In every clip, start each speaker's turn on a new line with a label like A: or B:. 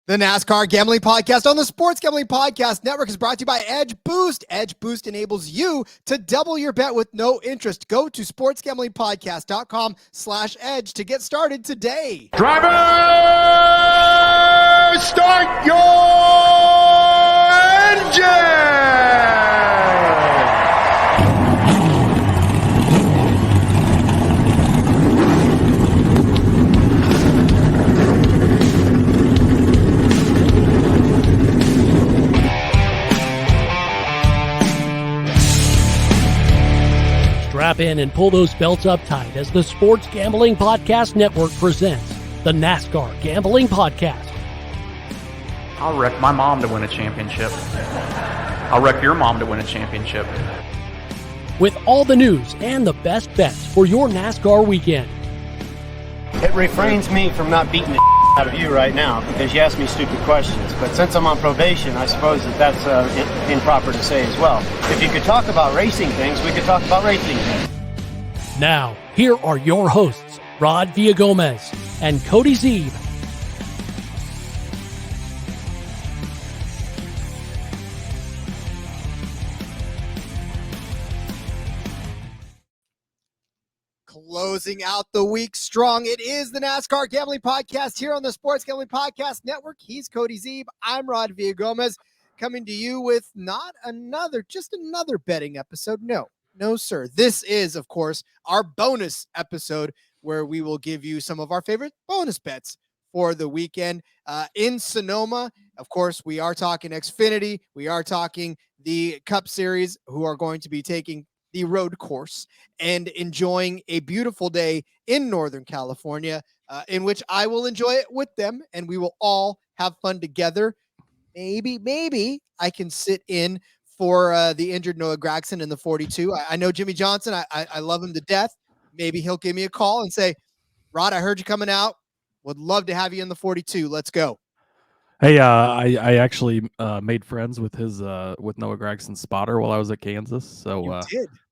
A: The NASCAR Gambling Podcast on the Sports Gambling Podcast Network is brought to you by EdgeBoost. EdgeBoost enables you to double your bet with no interest. Go to sportsgamblingpodcast.com/edge to get started today.
B: Driver, start your engine!
C: Strap in and pull those belts up tight as the Sports Gambling Podcast Network presents the NASCAR Gambling Podcast.
D: I'll wreck my mom to win a championship. I'll wreck your mom to win a championship.
C: With all the news and the best bets for your NASCAR weekend.
E: It refrains me from not beating the out of you right now because you ask me stupid questions. But since I'm on probation, I suppose that's improper to say as well. If you could talk about racing things, we could talk about racing things.
C: Now, here are your hosts, Rod Villagomez and Cody Zeeb.
A: Closing out the week strong. It is the NASCAR Gambling Podcast here on the Sports Gambling Podcast Network. He's Cody Zeeb. I'm Rod Villagomez, coming to you with just another betting episode. No, sir. This is, of course, our bonus episode where we will give you some of our favorite bonus bets for the weekend in Sonoma. Of course, we are talking Xfinity. We are talking the Cup Series, who are going to be taking the road course and enjoying a beautiful day in Northern California, in which I will enjoy it with them and we will all have fun together. Maybe I can sit in for the injured Noah Gragson in the 42. I know Jimmy Johnson. I love him to death. Maybe he'll give me a call and say, Rod, I heard you coming out. Would love to have you in the 42. Let's go.
F: Hey, I actually made friends with with Noah Gragson's spotter while I was at Kansas, so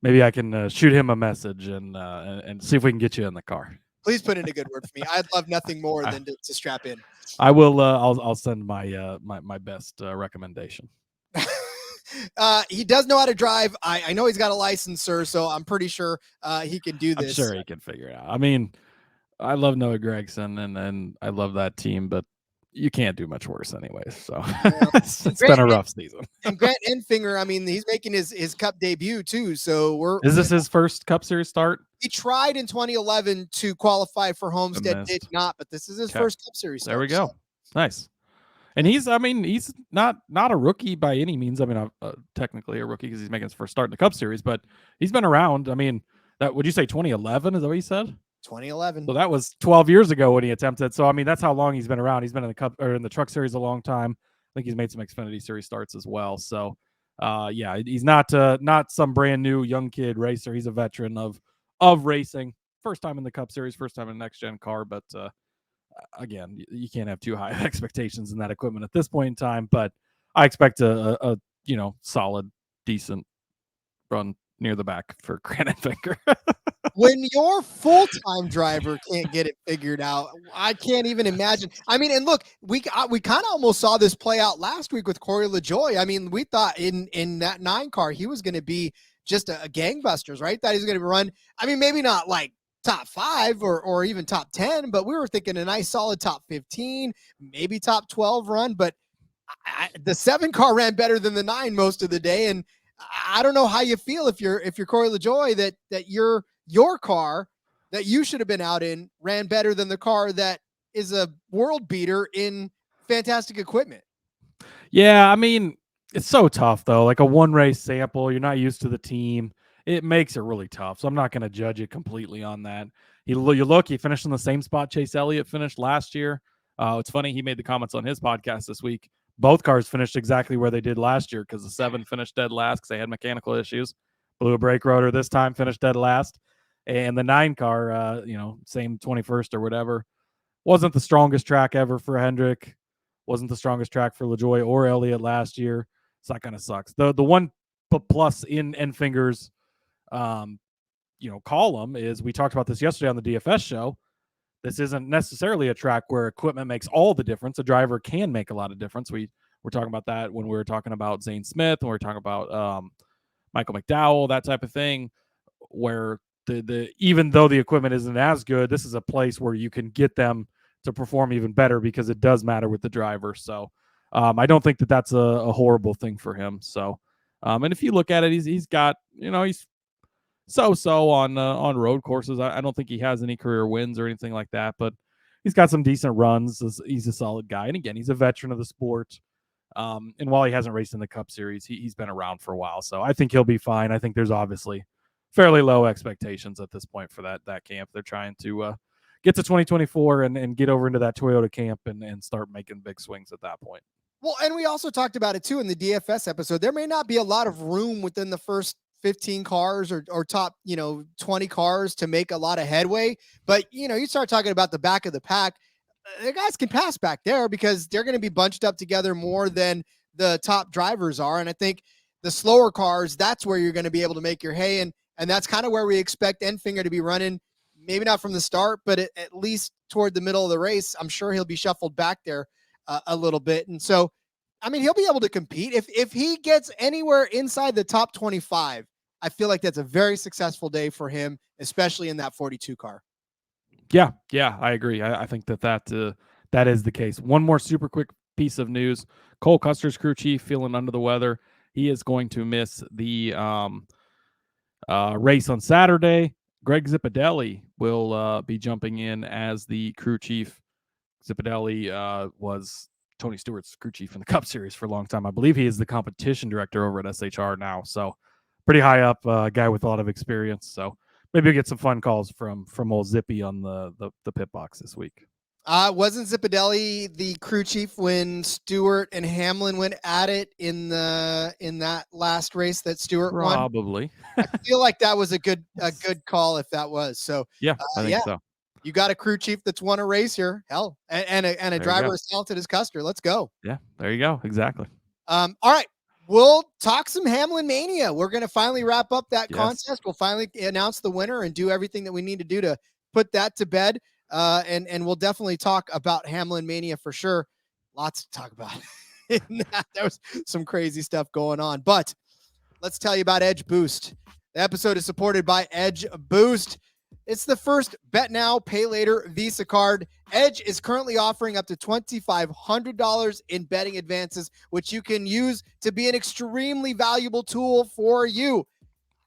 F: maybe I can shoot him a message and see if we can get you in the car.
A: Please put in a good word for me. I'd love nothing more than to strap in.
F: I will. I'll send my my best recommendation.
A: He does know how to drive. I know he's got a license, sir, so I'm pretty sure he can do this.
F: I'm sure he can figure it out. I mean, I love Noah Gragson and I love that team, but you can't do much worse anyways. So it's been a rough season.
A: And Grant Enfinger, I mean, he's making his Cup debut too. So
F: Is this his first Cup Series start?
A: He tried in 2011 to qualify for Homestead, did not, but this is his first Cup Series start.
F: There we go. Nice. And he's not a rookie by any means. I mean, technically a rookie because he's making his first start in the Cup Series, but he's been around. I mean, would you say 2011? Is that what you said?
A: 2011.
F: So that was 12 years ago when he attempted. So I mean, that's how long he's been around. He's been in the Cup or in the Truck Series a long time. I think he's made some Xfinity Series starts as well. So yeah, he's not some brand new young kid racer. He's a veteran of racing. First time in the Cup Series, first time in a next gen car. But again, you can't have too high expectations in that equipment at this point in time. But I expect a solid, decent run near the back for Grant Enfinger.
A: When your full-time driver can't get it figured out, I can't even imagine. I mean, and look, we kind of almost saw this play out last week with Corey LaJoie. I mean, we thought in that 9 car, he was going to be just a gangbusters, right? That he's going to run. I mean, maybe not like top 5 or even top 10, but we were thinking a nice solid top 15, maybe top 12 run. But the 7 car ran better than the 9 most of the day. And I don't know how you feel if you're Corey LaJoie that your car that you should have been out in ran better than the car that is a world beater in fantastic equipment.
F: Yeah, I mean, it's so tough though. Like a one race sample, you're not used to the team. It makes it really tough. So I'm not going to judge it completely on that. He finished in the same spot Chase Elliott finished last year. It's funny, he made the comments on his podcast this week. Both cars finished exactly where they did last year because the 7 finished dead last because they had mechanical issues. Blew a brake rotor this time, finished dead last. And the 9 car, same 21st or whatever, wasn't the strongest track ever for Hendrick. Wasn't the strongest track for LaJoie or Elliott last year. So that kind of sucks. The one plus in Enfinger's, column is, we talked about this yesterday on the DFS show, this isn't necessarily a track where equipment makes all the difference. A driver can make a lot of difference. We're talking about that when we were talking about Zane Smith, when we were talking about Michael McDowell, that type of thing, where the even though the equipment isn't as good, this is a place where you can get them to perform even better because it does matter with the driver. So I don't think that that's a horrible thing for him. So and if you look at it, he's got, he's so on road courses. I don't think he has any career wins or anything like that, but he's got some decent runs. He's a solid guy. And again, he's a veteran of the sport. And while he hasn't raced in the Cup Series, he's been around for a while. So I think he'll be fine. I think there's obviously fairly low expectations at this point for that camp. They're trying to get to 2024 and get over into that Toyota camp and start making big swings at that point.
A: Well, and we also talked about it too in the DFS episode. There may not be a lot of room within the first 15 cars or top, 20 cars to make a lot of headway. But, you start talking about the back of the pack, the guys can pass back there because they're going to be bunched up together more than the top drivers are. And I think the slower cars, that's where you're going to be able to make your hay. And that's kind of where we expect Enfinger to be running, maybe not from the start, but at least toward the middle of the race. I'm sure he'll be shuffled back there a little bit. And so, I mean, he'll be able to compete. If he gets anywhere inside the top 25, I feel like that's a very successful day for him, especially in that 42 car.
F: Yeah, I agree. I think that is the case. One more super quick piece of news. Cole Custer's crew chief feeling under the weather. He is going to miss the race on Saturday. Greg Zipadelli will be jumping in as the crew chief. Zipadelli was Tony Stewart's crew chief in the Cup Series for a long time. I believe he is the competition director over at SHR now. So pretty high up guy with a lot of experience. So maybe we'll get some fun calls from old Zippy on the pit box this week.
A: Wasn't Zipadelli the crew chief when Stewart and Hamlin went at it in that last race that Stewart won?
F: Probably.
A: I feel like that was a good call if that was. So
F: yeah, I think so.
A: You got a crew chief that's won a race here. Hell, and a driver as talented as Custer. Let's go.
F: Yeah, there you go. Exactly.
A: All right. We'll talk some Hamlinmania. We're going to finally wrap up that contest. We'll finally announce the winner and do everything that we need to do to put that to bed. And we'll definitely talk about Hamlinmania for sure. Lots to talk about. There was some crazy stuff going on. But let's tell you about EdgeBoost. The episode is supported by EdgeBoost. It's the first bet now, pay later Visa card. Edge is currently offering up to $2,500 in betting advances, which you can use to be an extremely valuable tool for you.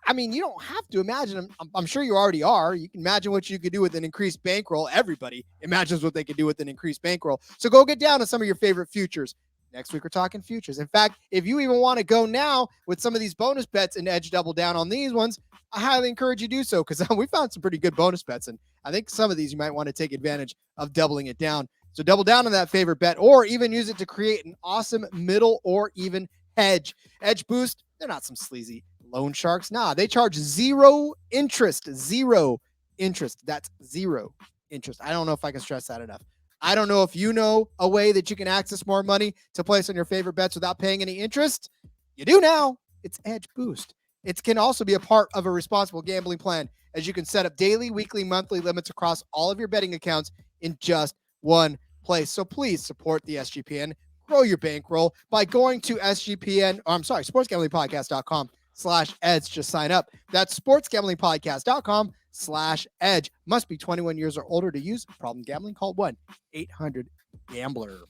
A: I mean, you don't have to imagine. I'm sure you already are. You can imagine what you could do with an increased bankroll. Everybody imagines what they could do with an increased bankroll. So go get down to some of your favorite futures. Next week, we're talking futures. In fact, if you even want to go now with some of these bonus bets and Edge double down on these ones, I highly encourage you to do so because we found some pretty good bonus bets. And I think some of these you might want to take advantage of doubling it down. So double down on that favorite bet or even use it to create an awesome middle or even hedge. EdgeBoost, they're not some sleazy loan sharks. Nah, they charge zero interest. That's zero interest. I don't know if I can stress that enough. I don't know if you know a way that you can access more money to place on your favorite bets without paying any interest. You do now. It's EdgeBoost. It can also be a part of a responsible gambling plan, as you can set up daily, weekly, monthly limits across all of your betting accounts in just one place. So please support the SGPN. Grow your bankroll by going to sportsgamblingpodcast.com/edge. Just sign up. That's sportsgamblingpodcast.com/edge. Must be 21 years or older to use. Problem gambling? Call 1-800-GAMBLER.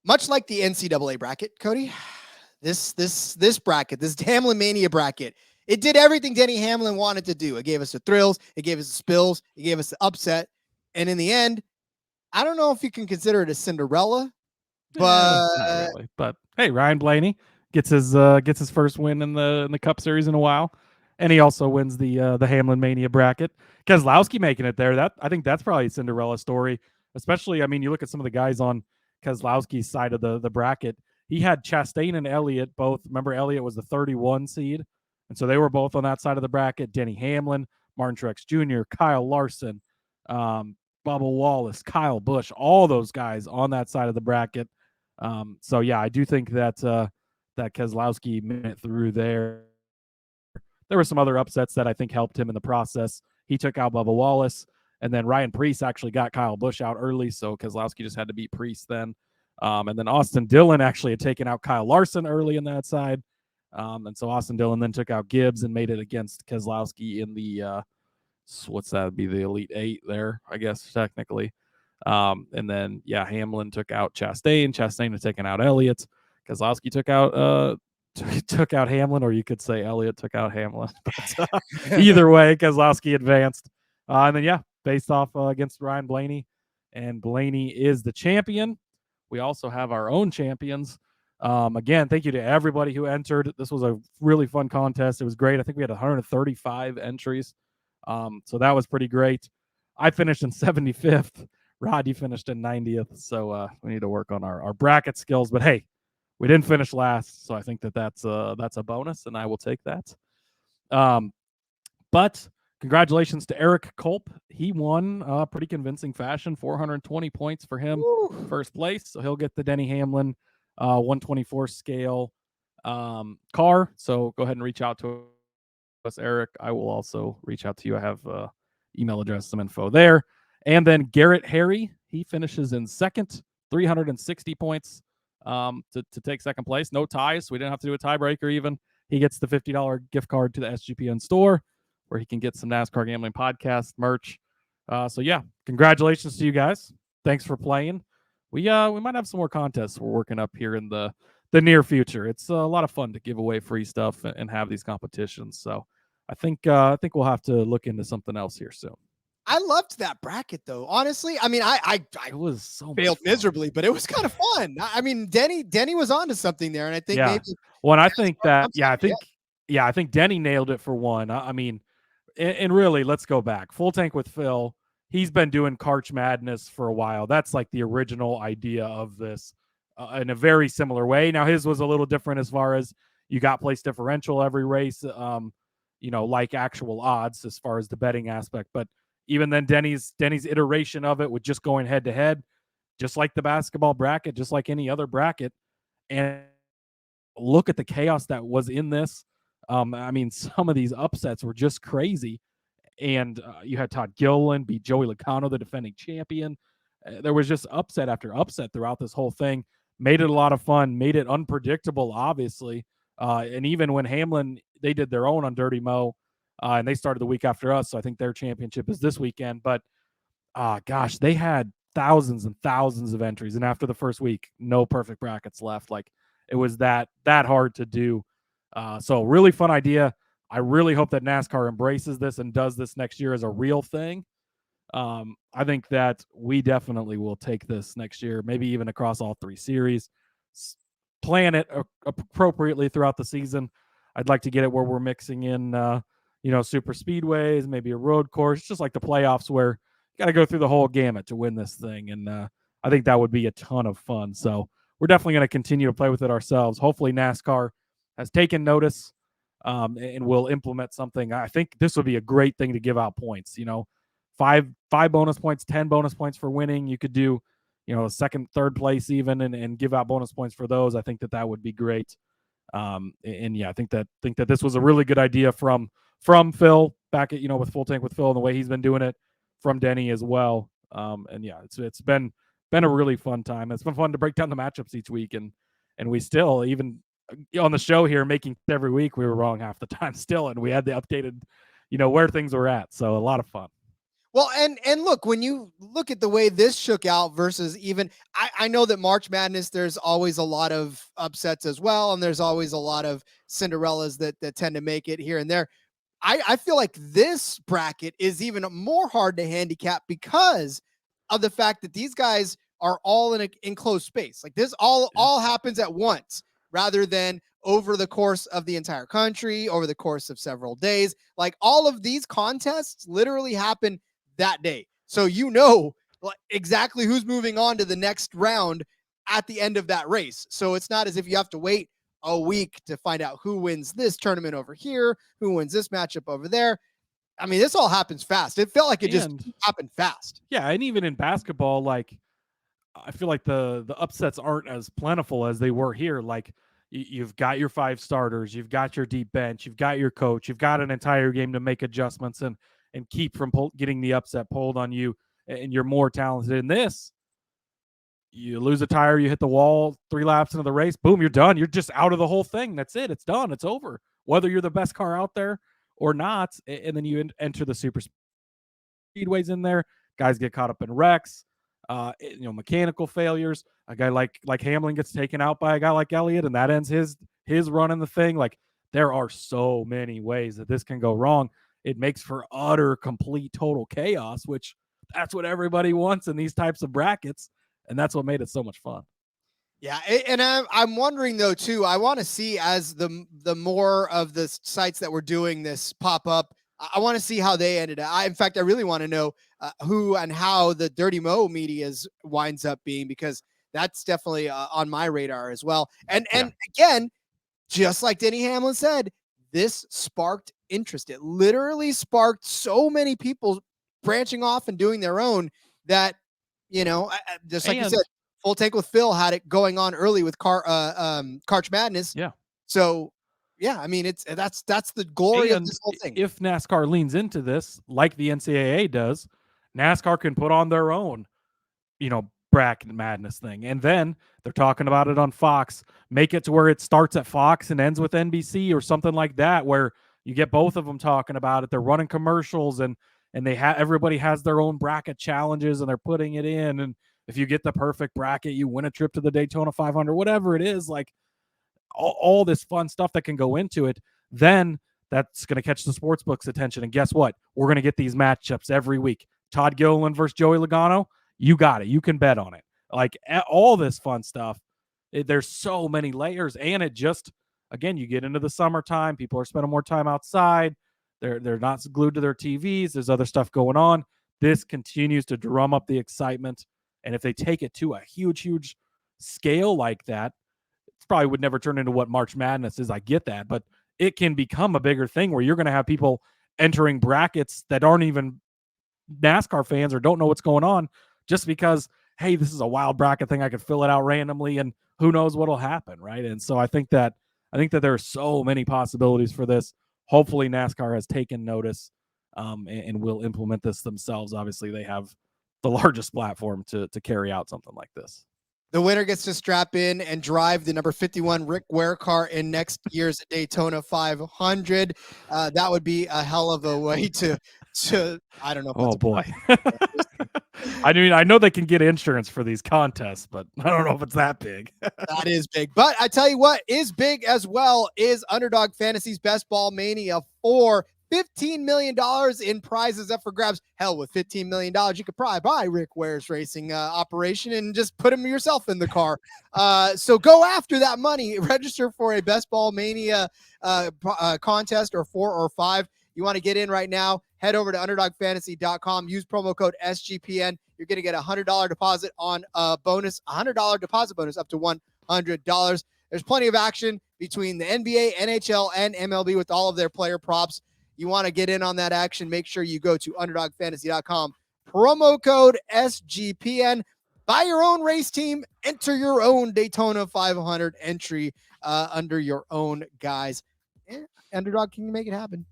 A: Much like the NCAA bracket, Cody, this bracket, this Hamlinmania bracket, it did everything Denny Hamlin wanted to do. It gave us the thrills, it gave us the spills, it gave us the upset, and in the end, I don't know if you can consider it a Cinderella, but
F: not really. But hey, Ryan Blaney gets his first win in the Cup Series in a while, and he also wins the Hamlinmania bracket. Keselowski making it there. I think that's probably a Cinderella story. Especially, I mean, you look at some of the guys on Keselowski's side of the bracket. He had Chastain and Elliott both. Remember, Elliott was the 31 seed, and so they were both on that side of the bracket. Denny Hamlin, Martin Truex Jr., Kyle Larson, Bubba Wallace, Kyle Busch, all those guys on that side of the bracket. So yeah, I do think that that Keselowski made it through there. There were some other upsets that I think helped him in the process. He took out Bubba Wallace. And then Ryan Preece actually got Kyle Busch out early, so Keselowski just had to beat Preece then. And then Austin Dillon actually had taken out Kyle Larson early in that side. And so Austin Dillon then took out Gibbs and made it against Keselowski in the what's that be, the Elite 8 there, I guess, technically. And then Hamlin took out Chastain. Chastain had taken out Elliott. Keselowski took out Hamlin, or you could say Elliott took out Hamlin. But either way, Keselowski advanced. And then based off against Ryan Blaney, and Blaney is the champion. We also have our own champions. Again, thank you to everybody who entered. This was a really fun contest. It was great. I think we had 135 entries. So that was pretty great. I finished in 75th. Rod, you finished in 90th. So we need to work on our bracket skills. But hey, we didn't finish last, so I think that's a bonus, and I will take that. But congratulations to Eric Culp. He won pretty convincing fashion, 420 points for him, first place. So he'll get the Denny Hamlin 124 scale car. So go ahead and reach out to us, Eric. I will also reach out to you. I have email address, some info there. And then Garrett Harry, he finishes in second, 360 points to take second place. No ties. We didn't have to do a tiebreaker even. He gets the $50 gift card to the SGPN store, where he can get some NASCAR Gambling Podcast merch. So congratulations to you guys. Thanks for playing. We might have some more contests we're working up here in the near future. It's a lot of fun to give away free stuff and have these competitions. So I think we'll have to look into something else here soon.
A: I loved that bracket though. Honestly, I mean, I
F: it was so
A: failed miserably, but it was kind of fun. I mean, Denny was onto something there, and I think maybe.
F: Well, I think that I think Denny nailed it for one. I mean, and really, let's go back. Full Tank with Phil. He's been doing Karch Madness for a while. That's like the original idea of this in a very similar way. Now, his was a little different as far as you got place differential every race, like actual odds as far as the betting aspect. But even then, Denny's iteration of it with just going head to head, just like the basketball bracket, just like any other bracket. And look at the chaos that was in this. I mean, some of these upsets were just crazy. And you had Todd Gilliland beat Joey Logano, the defending champion. There was just upset after upset throughout this whole thing. Made it a lot of fun, made it unpredictable, obviously. And even when Hamlin, they did their own on Dirty Mo, and they started the week after us. So I think their championship is this weekend. But gosh, they had thousands and thousands of entries. And after the first week, no perfect brackets left. Like, it was that hard to do. So really fun idea. I really hope that NASCAR embraces this and does this next year as a real thing. I think that we definitely will take this next year, maybe even across all three series. Plan it appropriately throughout the season. I'd like to get it where we're mixing in, super speedways, maybe a road course, just like the playoffs, where you got to go through the whole gamut to win this thing. And I think that would be a ton of fun. So we're definitely going to continue to play with it ourselves. Hopefully NASCAR has taken notice and will implement something. I think this would be a great thing to give out points. 5 bonus points, 10 bonus points for winning. You could do, second, third place even, and give out bonus points for those. I think that would be great. I think that this was a really good idea from Phil back at, with Full Tank with Phil and the way he's been doing it, from Denny as well. It's been a really fun time. It's been fun to break down the matchups each week, and we still, even on the show here, making every week, we were wrong half the time still, and we had the updated, where things were at. So a lot of fun.
A: Well, and look, when you look at the way this shook out versus even, I know that March Madness, there's always a lot of upsets as well, and there's always a lot of Cinderellas that tend to make it here and there. I feel like this bracket is even more hard to handicap because of the fact that these guys are all in an enclosed space. Like, this all happens at once, rather than over the course of the entire country, over the course of several days. Like, all of these contests literally happen that day. So exactly who's moving on to the next round at the end of that race. So it's not as if you have to wait a week to find out who wins this tournament over here, who wins this matchup over there. I mean, this all happens fast. It felt like it just happened fast.
F: Yeah, and even in basketball, like, I feel like the upsets aren't as plentiful as they were here. Like, you've got your 5 starters, you've got your deep bench, you've got your coach, you've got an entire game to make adjustments and keep from getting the upset pulled on you, and you're more talented in this. You lose a tire, you hit the wall 3 laps into the race, boom, you're done. You're just out of the whole thing. That's it. It's done. It's over. Whether you're the best car out there or not, and then you enter the super speedways in there. Guys get caught up in wrecks, mechanical failures. A guy like Hamlin gets taken out by a guy like Elliott, and that ends his run in the thing. Like, there are so many ways that this can go wrong. It makes for utter, complete, total chaos, which that's what everybody wants in these types of brackets. And that's what made it so much fun.
A: Yeah, and I'm wondering though too. I want to see, as the more of the sites that were doing this pop up, I want to see how they ended up. In fact, I really want to know who and how the Dirty Mo media's winds up being, because that's definitely on my radar as well. And again, just like Denny Hamlin said, this sparked interest. It literally sparked so many people branching off and doing their own that, just like you said, Full Tank with Phil had it going on early with Karch Madness.
F: Yeah.
A: So, yeah, I mean, that's the glory of this whole thing.
F: If NASCAR leans into this, like the NCAA does, NASCAR can put on their own, bracket madness thing. And then they're talking about it on Fox. Make it to where it starts at Fox and ends with NBC or something like that, where you get both of them talking about it. They're running commercials, and everybody has their own bracket challenges, and they're putting it in. And if you get the perfect bracket, you win a trip to the Daytona 500, whatever it is, like all this fun stuff that can go into it. Then that's going to catch the sportsbook's attention. And guess what? We're going to get these matchups every week. Todd Gilliland versus Joey Logano. You got it. You can bet on it. Like, all this fun stuff. There's so many layers, and it just, again, you get into the summertime. People are spending more time outside. They're not glued to their TVs. There's other stuff going on. This continues to drum up the excitement. And if they take it to a huge, huge scale like that, it probably would never turn into what March Madness is. I get that. But it can become a bigger thing where you're going to have people entering brackets that aren't even NASCAR fans or don't know what's going on, just because, hey, this is a wild bracket thing. I could fill it out randomly, and who knows what'll happen, right? And so I think that there are so many possibilities for this. Hopefully NASCAR has taken notice and will implement this themselves. Obviously, they have the largest platform to carry out something like this.
A: The winner gets to strap in and drive the number 51 Rick Ware car in next year's Daytona 500. That would be a hell of a way to I don't know.
F: Oh boy. I mean, I know they can get insurance for these contests, but I don't know if it's that big.
A: That is big. But I tell you what is big as well is Underdog Fantasy's Best Ball Mania 4. $15 million in prizes up for grabs. Hell, with $15 million, you could probably buy Rick Ware's racing operation and just put him yourself in the car. So go after that money. Register for a Best Ball Mania contest, or 4 or 5. You want to get in right now, head over to UnderdogFantasy.com. Use promo code SGPN. You're going to get a $100 deposit on a bonus, $100 deposit bonus up to $100. There's plenty of action between the NBA, NHL, and MLB with all of their player props. You want to get in on that action, make sure you go to UnderdogFantasy.com. Promo code SGPN. Buy your own race team. Enter your own Daytona 500 entry under your own guise. Underdog, can you make it happen?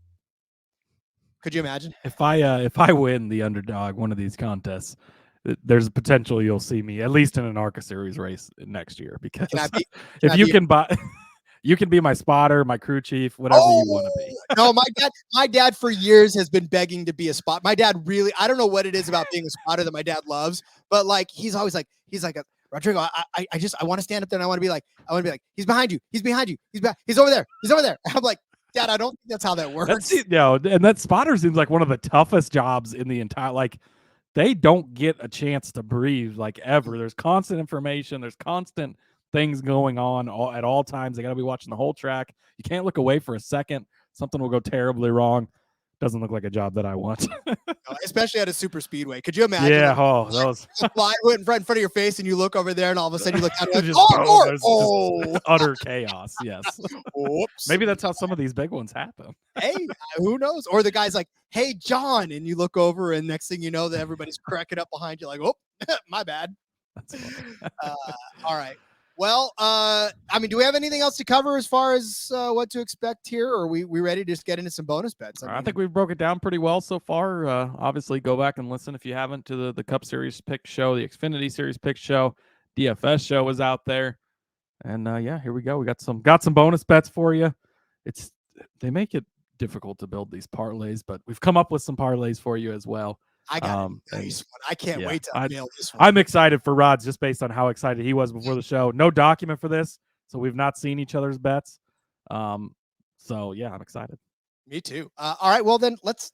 A: Could you imagine?
F: If I win the Underdog, one of these contests, there's a potential you'll see me at least in an ARCA Series race next year, because if you can buy... You can be my spotter, my crew chief, whatever you want to be.
A: No, my dad for years has been begging to be a spot. My dad really, I don't know what it is about being a spotter that my dad loves, but like, he's always like, Rodrigo, I want to stand up there and I want to be like, he's behind you. He's over there. And I'm like, Dad, I don't think that's how that works.
F: And that spotter seems like one of the toughest jobs in the entire, like, they don't get a chance to breathe, like, ever. There's constant information. There's constant things going on at all times. They got to be watching the whole track. You can't look away for a second. Something will go terribly wrong. Doesn't look like a job that I want.
A: Especially at a super speedway. Could you imagine?
F: Yeah. That was
A: fly in front of your face, and you look over there, and all of a sudden you look down and
F: just utter chaos. Yes.
A: Oops.
F: Maybe that's how some of these big ones happen.
A: Hey, who knows? Or the guy's like, "Hey, John," and you look over, and next thing you know, that everybody's cracking up behind you, like, "Oh, my bad."
F: That's funny.
A: All right. Well, I mean, do we have anything else to cover as far as what to expect here, or are we ready to just get into some bonus bets?
F: I think we've broke it down pretty well so far. Obviously, go back and listen if you haven't to the Cup Series pick show, the Xfinity Series pick show, DFS show is out there, and here we go. We got some bonus bets for you. They make it difficult to build these parlays, but we've come up with some parlays for you as well.
A: I got a nice one. I can't wait to unveil this one.
F: I'm excited for Rod's just based on how excited he was before the show. No document for this, so we've not seen each other's bets. So yeah, I'm excited.
A: Me too. All right, well then let's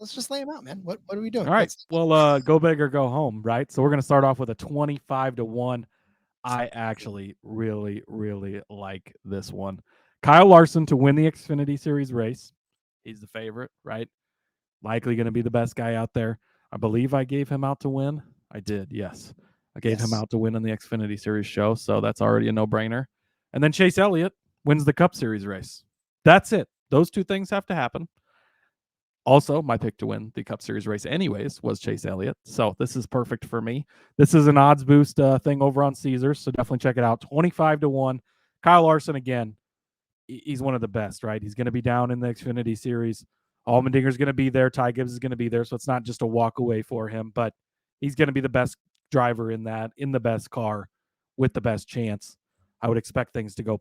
A: just lay them out, man. What are we doing?
F: All right, well, go big or go home, right? So we're gonna start off with a 25-1. I actually really, really like this one. Kyle Larson to win the Xfinity Series race. He's the favorite, right? Likely going to be the best guy out there. I believe I gave him out to win. I did, yes. I gave him out to win in the Xfinity Series show, so that's already a no-brainer. And then Chase Elliott wins the Cup Series race. That's it. Those two things have to happen. Also, my pick to win the Cup Series race anyways was Chase Elliott, so this is perfect for me. This is an odds boost thing over on Caesars, so definitely check it out. 25-1. Kyle Larson, again, he's one of the best, right? He's going to be down in the Xfinity Series. Allmendinger's going to be there. Ty Gibbs is going to be there. So it's not just a walk away for him, but he's going to be the best driver in the best car with the best chance. I would expect things to go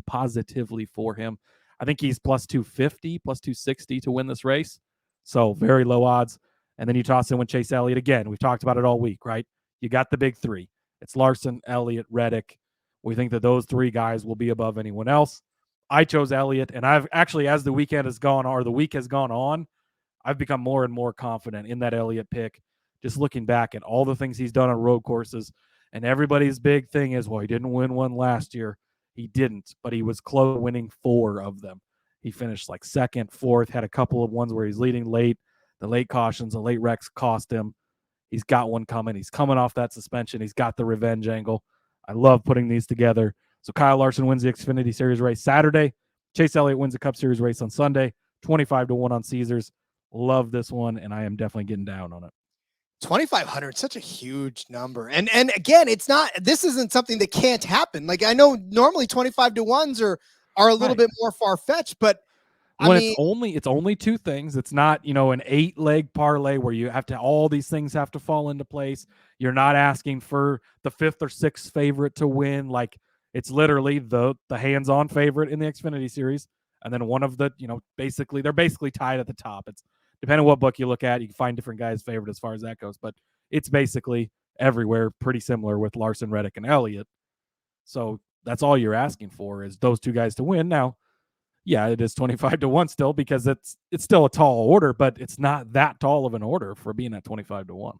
F: positively for him. I think he's plus 250, plus 260 to win this race. So very low odds. And then you toss in with Chase Elliott. Again, we've talked about it all week, right? You got the big three. It's Larson, Elliott, Reddick. We think that those three guys will be above anyone else. I chose Elliott, and I've actually, as the weekend has gone on, or the week has gone on, I've become more and more confident in that Elliott pick. Just looking back at all the things he's done on road courses, and everybody's big thing is, well, he didn't win one last year. He didn't, but he was close to winning 4 of them. He finished like second, fourth, had a couple of ones where he's leading late. The late cautions, the late wrecks cost him. He's got one coming. He's coming off that suspension. He's got the revenge angle. I love putting these together. So Kyle Larson wins the Xfinity Series race Saturday. Chase Elliott wins the Cup Series race on Sunday. 25-1 on Caesars. Love this one, and I am definitely getting down on it.
A: 2,500, such a huge number. And again, this isn't something that can't happen. Like, I know normally 25-1s are a little bit more far-fetched, but
F: it's only 2 things. It's not, an 8-leg parlay where you have to, all these things have to fall into place. You're not asking for the 5th or 6th favorite to win. Like, it's literally the hands-on favorite in the Xfinity Series. And then one of the, they're basically tied at the top. It's depending on what book you look at, you can find different guys' favorite as far as that goes. But it's basically everywhere pretty similar with Larson, Reddick, and Elliott. So that's all you're asking for is those 2 guys to win. Now, yeah, it is 25-1 still because it's still a tall order, but it's not that tall of an order for being at 25-1.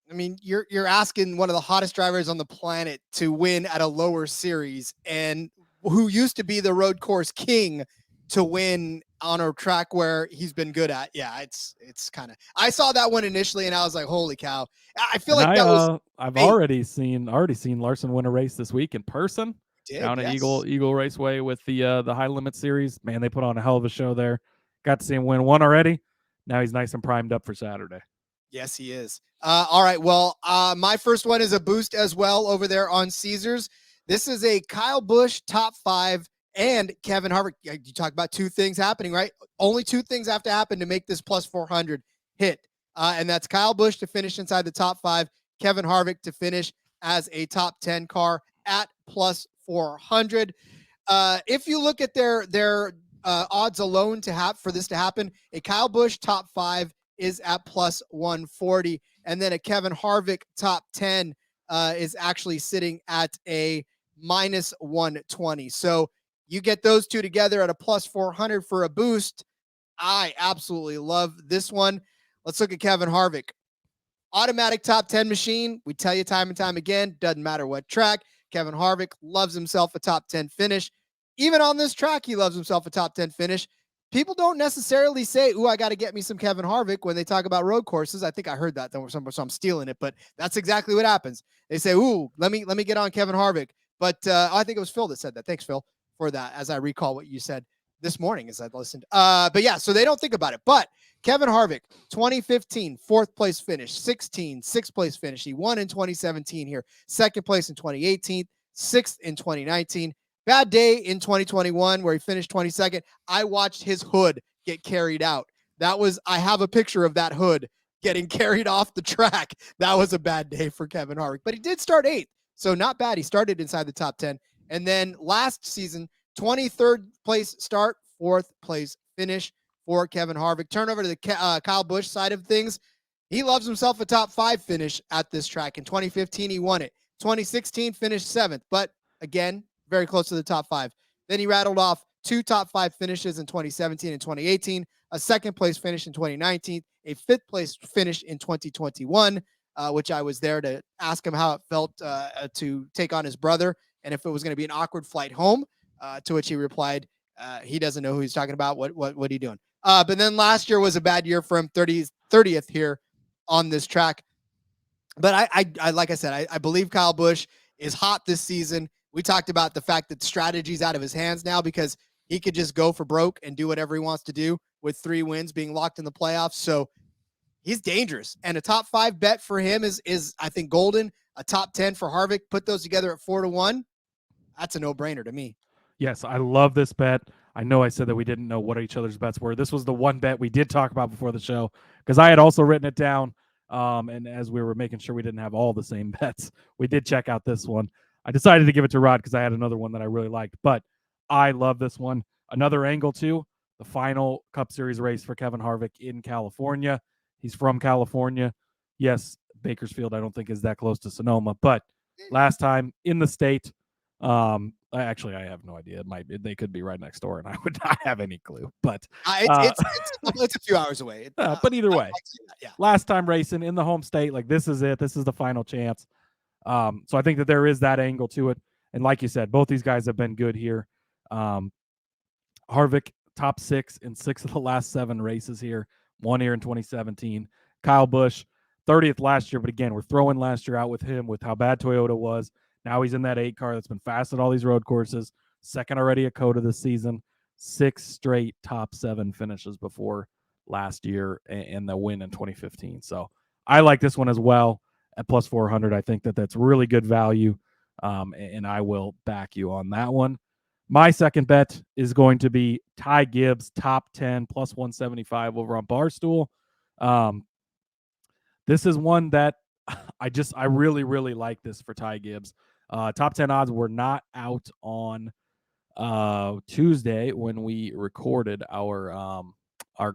A: I mean, you're asking one of the hottest drivers on the planet to win at a lower series, and who used to be the road course king to win on a track where he's been good at. Yeah, it's kind of. I saw that one initially, and I was like, "Holy cow!" I feel like that was.
F: I've already seen Larson win a race this week in person down at Eagle Raceway with the High Limit Series. Man, they put on a hell of a show there. Got to see him win one already. Now he's nice and primed up for Saturday.
A: Yes, he is. All right. Well, my first one is a boost as well over there on Caesars. This is a Kyle Busch top 5 and Kevin Harvick. You talk about 2 things happening, right? Only 2 things have to happen to make this plus 400 hit. And that's Kyle Busch to finish inside the top 5, Kevin Harvick to finish as a top 10 car at plus 400. If you look at their odds alone for this to happen, a Kyle Busch top 5 is at plus 140, and then a Kevin Harvick top 10 is actually sitting at a minus 120. So you get those 2 together at a plus 400 for a boost. I absolutely love this one. Let's look at Kevin Harvick. Automatic top 10 machine. We tell you time and time again, doesn't matter what track. Kevin Harvick loves himself a top 10 finish. Even on this track, he loves himself a top 10 finish. People don't necessarily say, "Ooh, I got to get me some Kevin Harvick" when they talk about road courses. I think I heard that somewhere, so I'm stealing it, but that's exactly what happens. They say, "Ooh, let me get on Kevin Harvick." But I think it was Phil that said that. Thanks, Phil, for that, as I recall what you said. this morning as I listened. But yeah, so they don't think about it. But Kevin Harvick, 2015, 4th place finish, 16, 6th place finish. He won in 2017 here, 2nd place in 2018, 6th in 2019. Bad day in 2021 where he finished 22nd. I watched his hood get carried out. I have a picture of that hood getting carried off the track. That was a bad day for Kevin Harvick, but he did start 8th. So not bad. He started inside the top 10. And then last season, 23rd place start, 4th place finish for Kevin Harvick. Turn over to the Kyle Busch side of things. He loves himself a top 5 finish at this track. In 2015, he won it. 2016, finished 7th, but again, very close to the top 5. Then he rattled off 2 top 5 finishes in 2017 and 2018, a 2nd place finish in 2019, a 5th place finish in 2021, which I was there to ask him how it felt to take on his brother and if it was going to be an awkward flight home, to which he replied, he doesn't know who he's talking about. What are you doing? But then last year was a bad year for him, 30th here on this track. But I like I said, I believe Kyle Busch is hot this season. We talked about the fact that strategy's out of his hands now because he could just go for broke and do whatever he wants to do with 3 wins being locked in the playoffs. So he's dangerous. And a top 5 bet for him is I think golden. A top 10 for Harvick. Put those together at 4-1. That's a no-brainer to me.
F: Yes, I love this bet. I know I said that we didn't know what each other's bets were. This was the one bet we did talk about before the show because I had also written it down. And as we were making sure we didn't have all the same bets, we did check out this one. I decided to give it to Rod because I had another one that I really liked, but I love this one. Another angle too, the final Cup Series race for Kevin Harvick in California. He's from California. Yes, Bakersfield I don't think is that close to Sonoma, but last time in the state, I have no idea. They could be right next door, and I would not have any clue. But
A: it's a few hours away.
F: But either way,
A: yeah.
F: Last time racing in the home state, like this is it. This is the final chance. So I think that there is that angle to it. And like you said, both these guys have been good here. Harvick, top 6 in 6 of the last 7 races here. 1 here in 2017. Kyle Busch, 30th last year. But again, we're throwing last year out with him with how bad Toyota was. Now he's in that 8 car that's been fast at all these road courses. 2nd already at Coda this season. 6 straight top 7 finishes before last year and the win in 2015. So I like this one as well. At plus 400, I think that's really good value, and I will back you on that one. My second bet is going to be Ty Gibbs, top 10, plus 175 over on Barstool. This is one that I really, really like this for Ty Gibbs. Top 10 odds were not out on Tuesday when we recorded our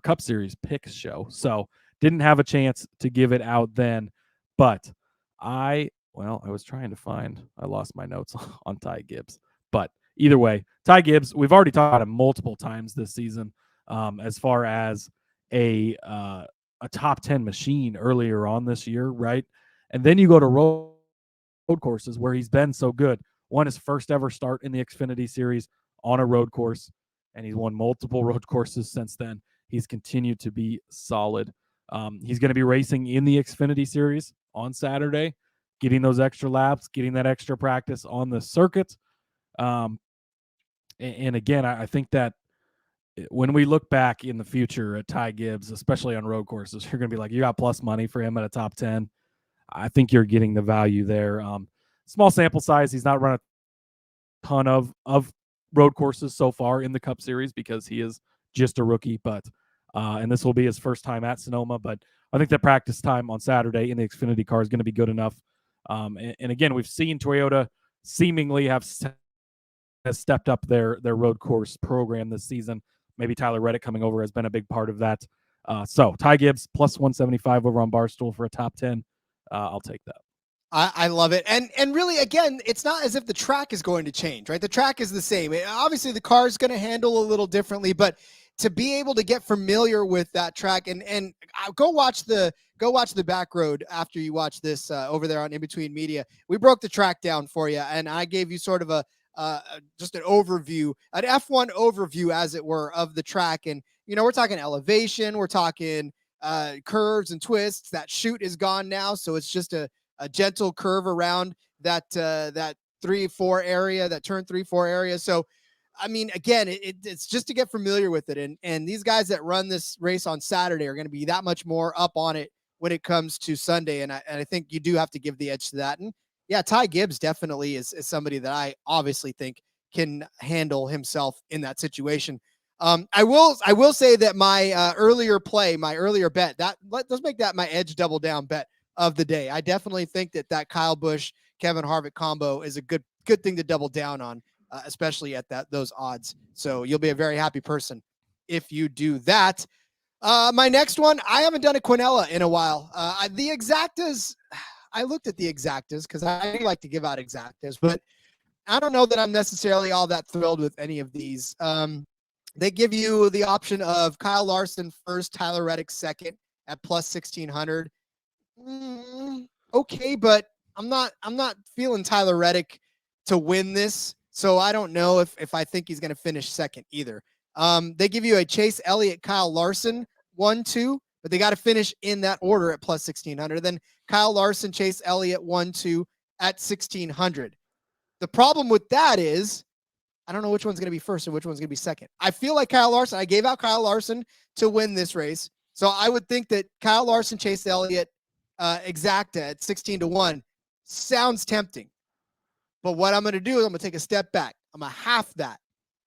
F: Cup Series picks show, so didn't have a chance to give it out then. But I was trying to find, I lost my notes on Ty Gibbs. But either way, Ty Gibbs, we've already talked about him multiple times this season as far as a top 10 machine earlier on this year, right? And then you go to road courses where he's been so good. Won his first ever start in the Xfinity Series on a road course, and he's won multiple road courses since then. He's continued to be solid. He's going to be racing in the Xfinity Series on Saturday, getting those extra laps, getting that extra practice on the circuit. And again, I think that when we look back in the future at Ty Gibbs, especially on road courses, you're going to be like, you got plus money for him at a top 10. I think you're getting the value there. Small sample size. He's not run a ton of road courses so far in the Cup Series because he is just a rookie, but and this will be his first time at Sonoma, but I think that practice time on Saturday in the Xfinity car is going to be good enough. And again, we've seen Toyota seemingly has stepped up their road course program this season. Maybe Tyler Reddick coming over has been a big part of that. So Ty Gibbs plus 175 over on Barstool for a top 10. I'll take that.
A: I love it. And really, again, it's not as if the track is going to change, right? The track is the same. Obviously, the car is going to handle a little differently, but to be able to get familiar with that track and go watch the back road after you watch this over there on In Between Media. We broke the track down for you, and I gave you sort of just an overview, an F1 overview, as it were, of the track. And, we're talking elevation, we're talking curves and twists. That chute is gone now, so it's just a gentle curve around that 3-4 area, that turn 3-4 area. So I mean, again, it's just to get familiar with it. And these guys that run this race on Saturday are going to be that much more up on it when it comes to Sunday. And I think you do have to give the edge to that. And yeah, Ty Gibbs definitely is somebody that I obviously think can handle himself in that situation. I will say that my earlier bet, let's make that my edge double down bet of the day. I definitely think that Kyle Busch, Kevin Harvick combo is a good thing to double down on, especially at those odds. So you'll be a very happy person if you do that. My next one, I haven't done a Quinella in a while. The exactas, I looked at the exactas because I like to give out exactas, but I don't know that I'm necessarily all that thrilled with any of these. They give you the option of Kyle Larson first, Tyler Reddick second at plus 1,600. Okay, but I'm not feeling Tyler Reddick to win this, so I don't know if I think he's going to finish second either. They give you a Chase Elliott, Kyle Larson 1-2, but they got to finish in that order at plus 1,600. Then Kyle Larson, Chase Elliott 1-2 at 1,600. The problem with that is I don't know which one's going to be first and which one's going to be second. I feel like Kyle Larson. I gave out Kyle Larson to win this race, so I would think that Kyle Larson, Chase Elliott, exacta at 16-1 sounds tempting. But what I'm going to do is I'm going to take a step back. I'm going to half that.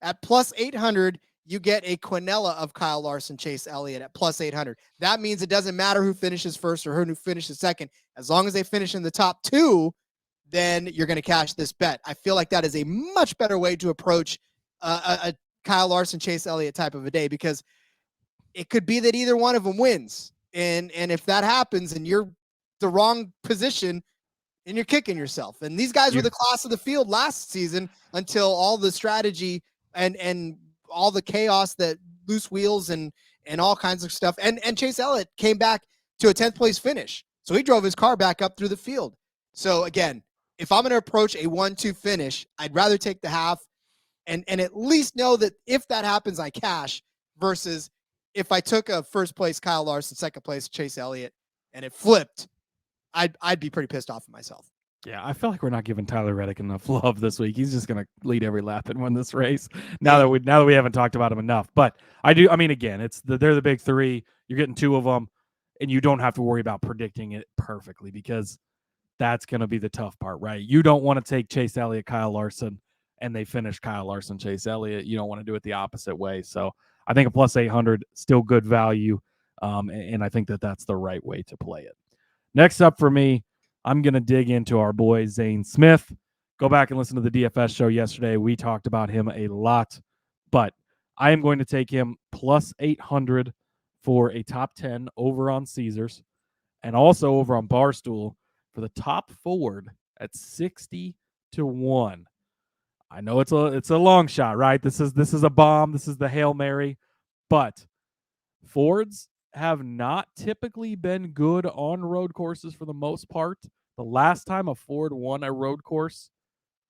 A: At plus 800, you get a Quinella of Kyle Larson, Chase Elliott at plus 800. That means it doesn't matter who finishes first or who finishes second. As long as they finish in the top two, then you're going to cash this bet. I feel like that is a much better way to approach a Kyle Larson, Chase Elliott type of a day, because it could be that either one of them wins. And if that happens and you're the wrong position, and you're kicking yourself. And these guys were the class of the field last season until all the strategy and all the chaos, that loose wheels and all kinds of stuff. And Chase Elliott came back to a 10th place finish. So he drove his car back up through the field. So again, if I'm going to approach a 1-2 finish, I'd rather take the half and at least know that if that happens, I cash, versus if I took a first place Kyle Larson, second place Chase Elliott, and it flipped, I'd be pretty pissed off at myself.
F: Yeah, I feel like we're not giving Tyler Reddick enough love this week. He's just going to lead every lap and win this race. Now that we haven't talked about him enough, but I mean, again, they're the big three. You're getting two of them, and you don't have to worry about predicting it perfectly, because that's going to be the tough part, right? You don't want to take Chase Elliott, Kyle Larson, and they finish Kyle Larson, Chase Elliott. You don't want to do it the opposite way. So I think a plus 800 still good value, and I think that's the right way to play it. Next up for me, I'm going to dig into our boy Zane Smith. Go back and listen to the DFS show yesterday. We talked about him a lot, but I am going to take him plus 800 for a top 10 over on Caesars, and also over on Barstool for the top Ford at 60-1. I know it's a long shot, right? This is a bomb. This is the Hail Mary, but Fords have not typically been good on road courses for the most part. The last time a Ford won a road course,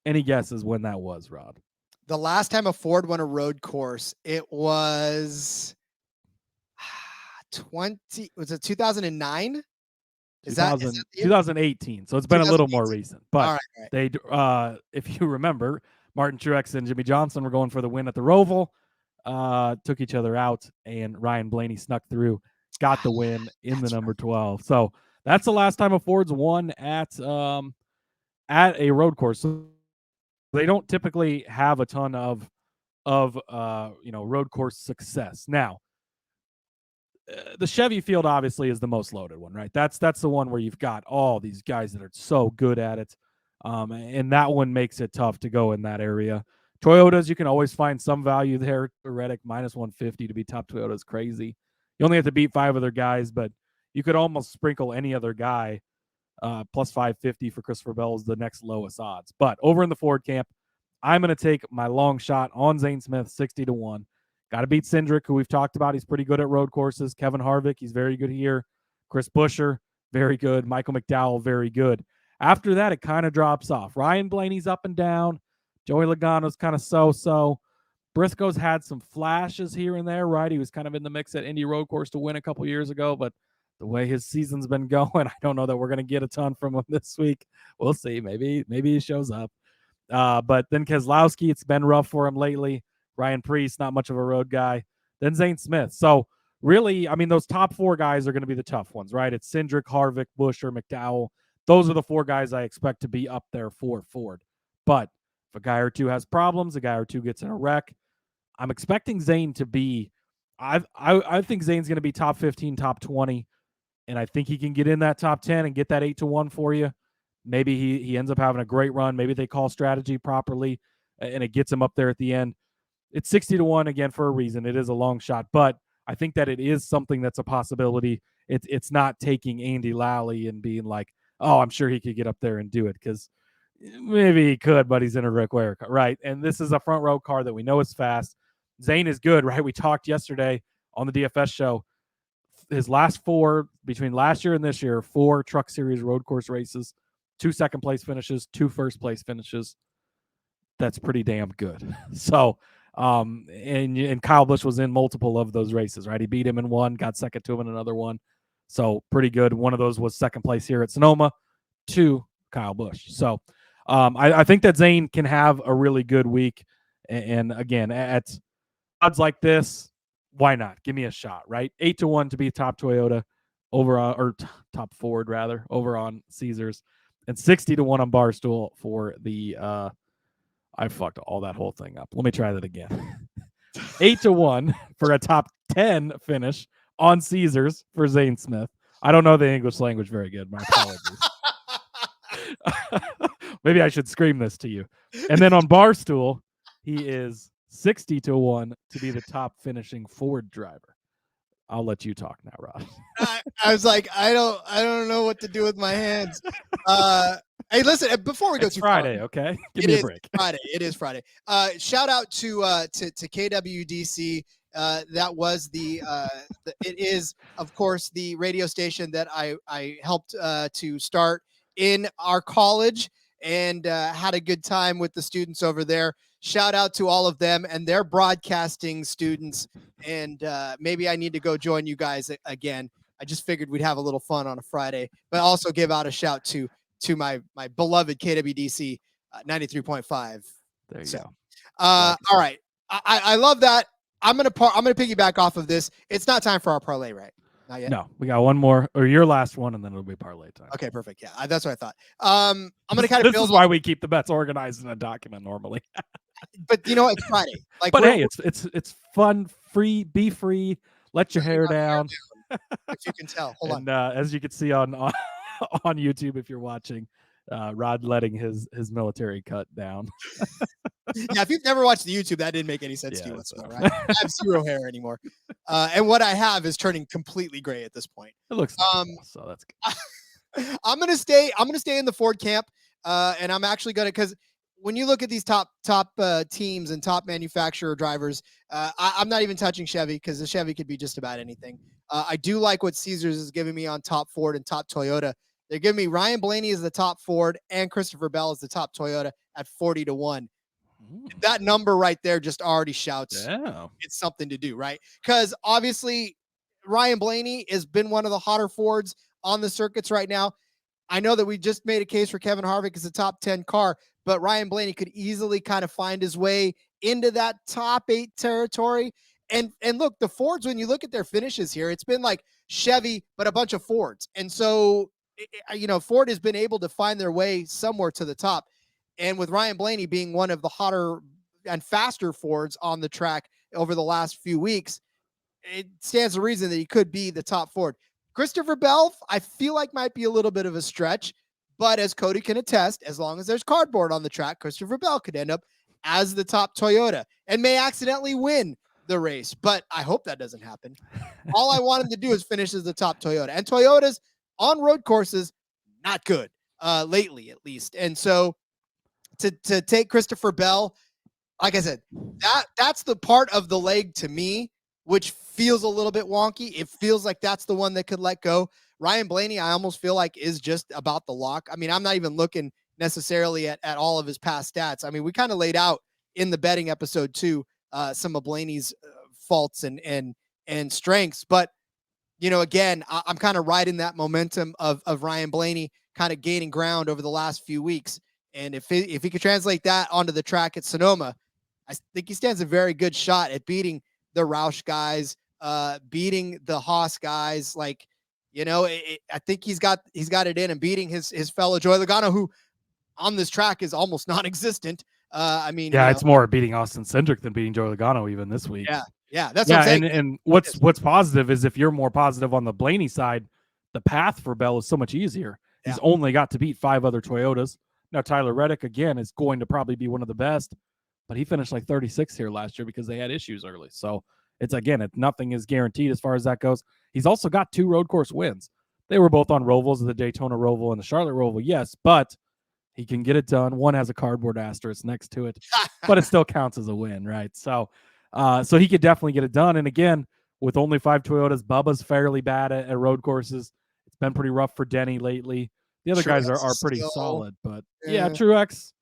F: any guesses when that was, Rod?
A: The last time a Ford won a road course, it was 2009? Is that
F: 2018? So it's been a little more recent. But they, if you remember, Martin Truex and Jimmy Johnson were going for the win at the Roval, took each other out, and Ryan Blaney snuck through, got the win in the number 12. So that's the last time a Ford's won at a road course. So they don't typically have a ton of road course success. Now, the Chevy field obviously is the most loaded one, right? That's the one where you've got all these guys that are so good at it, and that one makes it tough to go in that area. Toyotas, you can always find some value there. Reddick minus 150 to be top Toyota is crazy. You only have to beat 5 other guys, but you could almost sprinkle any other guy. Plus 550 for Christopher Bell is the next lowest odds. But over in the Ford camp, I'm going to take my long shot on Zane Smith, 60-1. Got to beat Cindric, who we've talked about. He's pretty good at road courses. Kevin Harvick, he's very good here. Chris Buescher, very good. Michael McDowell, very good. After that, it kind of drops off. Ryan Blaney's up and down. Joey Logano's kind of so-so. Briscoe's had some flashes here and there, right? He was kind of in the mix at Indy Road Course to win a couple years ago, but the way his season's been going, I don't know that we're going to get a ton from him this week. We'll see. Maybe he shows up. But then Keselowski, it's been rough for him lately. Ryan Preece, not much of a road guy. Then Zane Smith. So really, I mean, those top 4 guys are going to be the tough ones, right? It's Cindric, Harvick, Busch, or McDowell. Those are the 4 guys I expect to be up there for Ford. But if a guy or two has problems, a guy or two gets in a wreck, I'm expecting Zane to be, I think Zane's going to be top 15, top 20. And I think he can get in that top 10 and get that 8-1 for you. Maybe he ends up having a great run. Maybe they call strategy properly and it gets him up there at the end. It's 60-1 again for a reason. It is a long shot, but I think that it is something that's a possibility. It's not taking Andy Lally and being like, oh, I'm sure he could get up there and do it, because maybe he could, but he's in a Rick Ware car, right? And this is a front row car that we know is fast. Zane is good, right? We talked yesterday on the DFS show. His last 4, between last year and this year, 4 Truck Series road course races, 2 second-place finishes, 2 first-place finishes. That's pretty damn good. So, and Kyle Busch was in multiple of those races, right? He beat him in one, got second to him in another one. So pretty good. One of those was second place here at Sonoma to Kyle Busch. So I think that Zane can have a really good week. And again, at odds like this, why not? Give me a shot, right? 8-1 to be top Toyota over on, or top Ford rather, over on Caesars, and 60-1 on Barstool for the I fucked all that whole thing up. Let me try that again. 8-1 for a top 10 finish on Caesars for Zane Smith. I don't know the English language very good. My apologies. Maybe I should scream this to you. And then on Barstool, he is 60-1 to be the top finishing Ford driver. I'll let you talk now, Rod.
A: I was like, I don't know what to do with my hands. Hey, listen, before we go too
F: Friday,
A: far,
F: okay? Give me a break.
A: Friday. It is Friday. Shout out to KWDC. That was it is, of course, the radio station that I helped to start in our college, and had a good time with the students over there. Shout out to all of them and their broadcasting students. And maybe I need to go join you guys again. I just figured we'd have a little fun on a Friday, but also give out a shout to my beloved KWDC 93.5.
F: There you go.
A: All right. I love that. I'm gonna piggyback off of this. It's not time for our parlay, right? Not yet.
F: No, we got one more, or your last one, and then it'll be parlay time.
A: Okay, perfect. Yeah, that's what I thought. I'm gonna kind of.
F: This is why we keep the bets organized in a document normally.
A: But you know, it's Friday. Like,
F: but hey, it's fun, free, be free. Let your hair down.
A: If you can tell. Hold on.
F: As you can see on YouTube, if you're watching, Rod letting his military cut down.
A: Yeah, if you've never watched the YouTube, that didn't make any sense to you whatsoever. Right? I have zero hair anymore, and what I have is turning completely gray at this point.
F: It looks nice, so that's good.
A: I'm gonna stay in the Ford camp, and I'm actually gonna, because when you look at these top teams and top manufacturer drivers, I'm not even touching Chevy, because the Chevy could be just about anything. I do like what Caesars is giving me on top Ford and top Toyota. They're giving me Ryan Blaney as the top Ford and Christopher Bell as the top Toyota at 40-1. That number right there just already shouts it's something to do, right? Because obviously Ryan Blaney has been one of the hotter Fords on the circuits right now. I know that we just made a case for Kevin Harvick as a top 10 car, but Ryan Blaney could easily kind of find his way into that top 8 territory. And look, the Fords, when you look at their finishes here, it's been like Chevy, but a bunch of Fords. And so, Ford has been able to find their way somewhere to the top. And with Ryan Blaney being one of the hotter and faster Fords on the track over the last few weeks, it stands to reason that he could be the top Ford. Christopher Bell, I feel like might be a little bit of a stretch, but as Cody can attest, as long as there's cardboard on the track, Christopher Bell could end up as the top Toyota and may accidentally win the race. But I hope that doesn't happen. All I want him to do is finish as the top Toyota. And Toyotas on road courses, not good, lately at least. And so to take Christopher Bell, like I said, that's the part of the leg to me which feels a little bit wonky. It feels like that's the one that could let go. Ryan Blaney, I almost feel like is just about the lock. I mean, I'm not even looking necessarily at all of his past stats. I mean, we kind of laid out in the betting episode too, some of Blaney's faults and strengths. But, again, I'm kind of riding that momentum of Ryan Blaney kind of gaining ground over the last few weeks. And if he could translate that onto the track at Sonoma, I think he stands a very good shot at beating the Roush guys, beating the Haas guys. Like, I think he's got it in, and beating his fellow Joey Logano, who on this track is almost non-existent.
F: It's more beating Austin Cindric than beating Joey Logano even this week.
A: Yeah, that's what I'm saying.
F: And what's positive is if you're more positive on the Blaney side, the path for Bell is so much easier. He's only got to beat 5 other Toyotas. Now, Tyler Reddick, again, is going to probably be one of the best, but he finished like 36 here last year because they had issues early. So nothing is guaranteed as far as that goes. He's also got 2 road course wins. They were both on Rovals, the Daytona Roval and the Charlotte Roval, yes, but he can get it done. One has a cardboard asterisk next to it, but it still counts as a win, right? So he could definitely get it done. And again, with only 5 Toyotas, Bubba's fairly bad at road courses. It's been pretty rough for Denny lately. The other guys are pretty solid, but Truex,